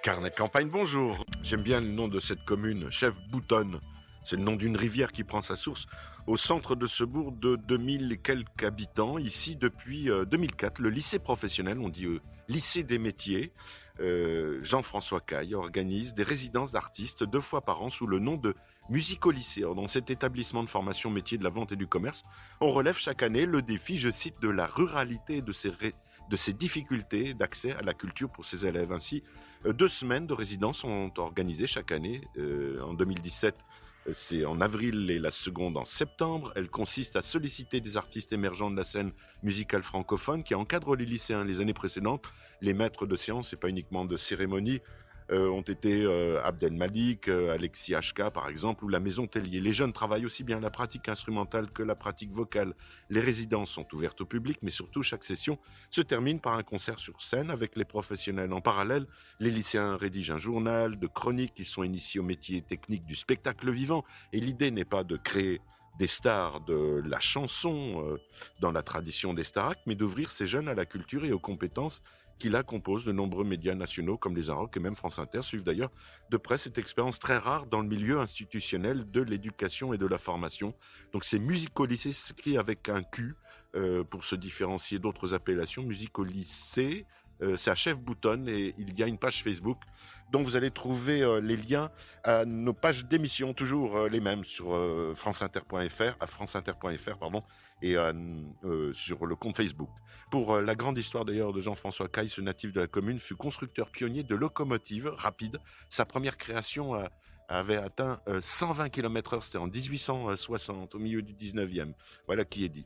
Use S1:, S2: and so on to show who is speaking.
S1: Carnet de campagne, bonjour. J'aime bien le nom de cette commune, Chef Boutonne. C'est le nom d'une rivière qui prend sa source au centre de ce bourg de 2000 et quelques habitants. Ici, depuis 2004, le lycée professionnel, on dit lycée des métiers, Jean-François Caille organise des résidences d'artistes 2 fois par an sous le nom de Musico-lycée. Dans cet établissement de formation métier de la vente et du commerce, on relève chaque année le défi, je cite, de la ruralité et de ses difficultés d'accès à la culture pour ses élèves. Ainsi, 2 semaines de résidence sont organisées chaque année. En 2017, c'est en avril et la seconde en septembre. Elle consiste à solliciter des artistes émergents de la scène musicale francophone qui encadrent les lycéens. Les années précédentes, les maîtres de séance et pas uniquement de cérémonie ont été Abdel Malik, Alexis HK par exemple, ou la Maison Tellier. Les jeunes travaillent aussi bien la pratique instrumentale que la pratique vocale. Les résidences sont ouvertes au public, mais surtout chaque session se termine par un concert sur scène avec les professionnels. En parallèle, les lycéens rédigent un journal de chroniques qui sont initiés au métier technique du spectacle vivant. Et l'idée n'est pas de créer des stars de la chanson dans la tradition des Starac, mais d'ouvrir ces jeunes à la culture et aux compétences qui la composent. De nombreux médias nationaux comme les Inrocks et même France Inter suivent d'ailleurs de près cette expérience très rare dans le milieu institutionnel de l'éducation et de la formation. Donc c'est musico-lycée, c'est écrit avec un Q pour se différencier d'autres appellations. Musico-lycée, c'est à Chef Boutonne et il y a une page Facebook dont vous allez trouver les liens à nos pages d'émission, toujours les mêmes sur franceinter.fr, à franceinter.fr, pardon, et sur le compte Facebook. Pour la grande histoire d'ailleurs de Jean-François Caille, ce natif de la commune fut constructeur pionnier de locomotives rapides. Sa première création avait atteint 120 km/h, c'était en 1860, au milieu du 19e. Voilà qui est dit.